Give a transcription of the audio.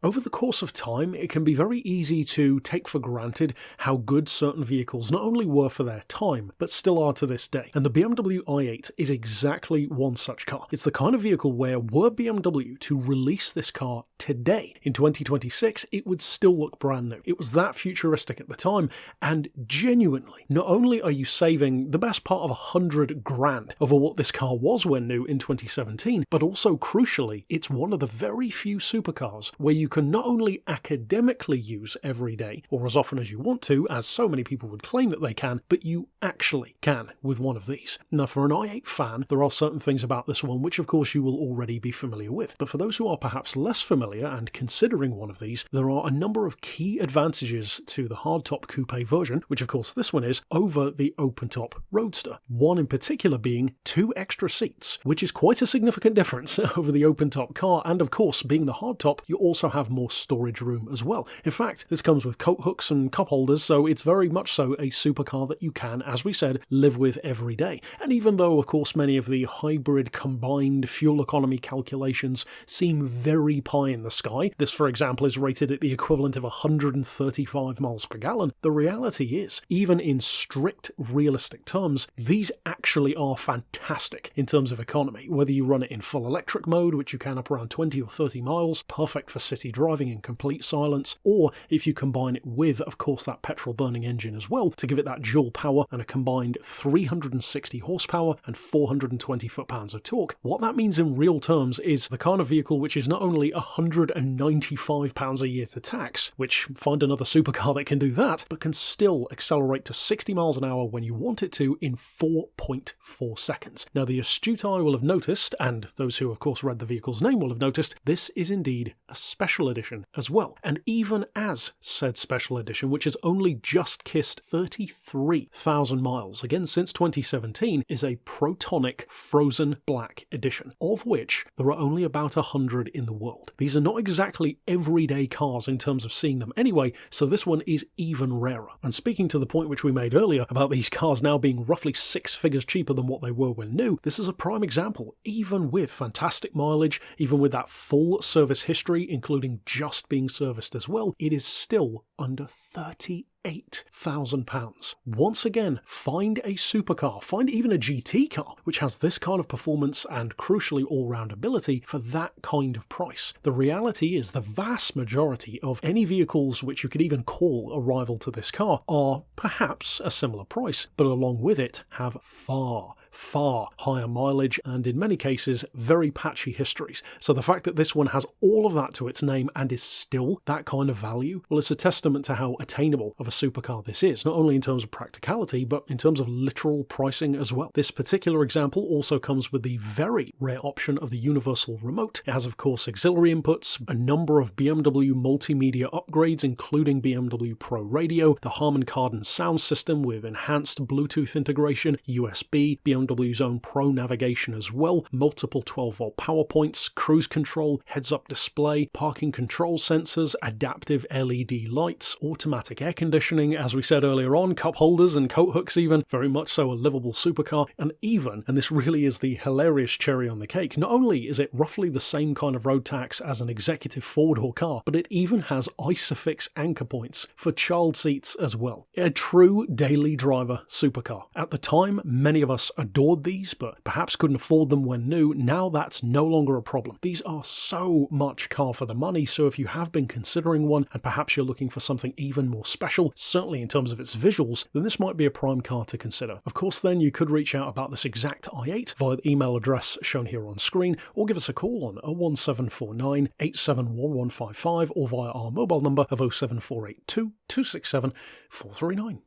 Over the course of time, it can be very easy to take for granted how good certain vehicles not only were for their time, but still are to this day. And the BMW i8 is exactly one such car. It's the kind of vehicle where, were BMW to release this car today, in 2026, it would still look brand new. It was that futuristic at the time, and genuinely, not only are you saving the best part of 100 grand over what this car was when new in 2017, but also crucially, it's one of the very few supercars where you can not only academically use every day, or as often as you want to, as so many people would claim that they can, but you actually can with one of these. Now, for an i8 fan, there are certain things about this one which of course you will already be familiar with, but for those who are perhaps less familiar and considering one of these, there are a number of key advantages to the hardtop coupe version, which of course this one is, over the open-top Roadster. One in particular being 2 extra seats, which is quite a significant difference over the open-top car, and of course, being the hardtop, you also have more storage room as well. In fact, this comes with coat hooks and cup holders, so it's very much so a supercar that you can, as we said, live with every day. And even though, of course, many of the hybrid combined fuel economy calculations seem very pie in the sky, this, for example, is rated at the equivalent of 135 miles per gallon, the reality is, even in strict realistic terms, these actually are fantastic in terms of economy. Whether you run it in full electric mode, which you can up around 20 or 30 miles, perfect for city driving in complete silence, or if you combine it with, of course, that petrol burning engine as well to give it that dual power and a combined 360 horsepower and 420 foot-pounds of torque. What that means in real terms is the kind of vehicle which is not only 195 pounds a year to tax, which find another supercar that can do that, but can still accelerate to 60 miles an hour when you want it to in 4.4 seconds. Now, the astute eye will have noticed, and those who of course read the vehicle's name will have noticed, this is indeed a special edition as well. And even as said special edition, which has only just kissed 33,000 miles, again since 2017, is a Protonic Frozen Black edition, of which there are only about 100 in the world. These are not exactly everyday cars in terms of seeing them anyway, so this one is even rarer. And speaking to the point which we made earlier about these cars now being roughly 6 figures cheaper than what they were when new, this is a prime example. Even with fantastic mileage, even with that full service history, including just being serviced as well, it is still under £38,000. Once again, find a supercar, find even a GT car, which has this kind of performance and crucially all-round ability for that kind of price. The reality is the vast majority of any vehicles which you could even call a rival to this car are perhaps a similar price, but along with it have far higher mileage and in many cases very patchy histories. So the fact that this one has all of that to its name and is still that kind of value, well, it's a testament to how attainable of a supercar this is, not only in terms of practicality but in terms of literal pricing as well. This particular example also comes with the very rare option of the universal remote. It has of course auxiliary inputs, a number of BMW multimedia upgrades including BMW Pro Radio, the Harman Kardon sound system with enhanced Bluetooth integration, USB, BMW's own Pro navigation as well, multiple 12-volt power points, cruise control, heads-up display, parking control sensors, adaptive LED lights, automatic air conditioning, as we said earlier on, cup holders and coat hooks even, very much so a livable supercar, and even, and this really is the hilarious cherry on the cake, not only is it roughly the same kind of road tax as an executive four-door car, but it even has ISOFIX anchor points for child seats as well. A true daily driver supercar. At the time, many of us adored these, but perhaps couldn't afford them when new. Now that's no longer a problem. These are so much car for the money, so if you have been considering one and perhaps you're looking for something even more special, certainly in terms of its visuals, then this might be a prime car to consider. Of course then you could reach out about this exact i8 via the email address shown here on screen, or give us a call on 01749 871155 or via our mobile number of 07482 267 439.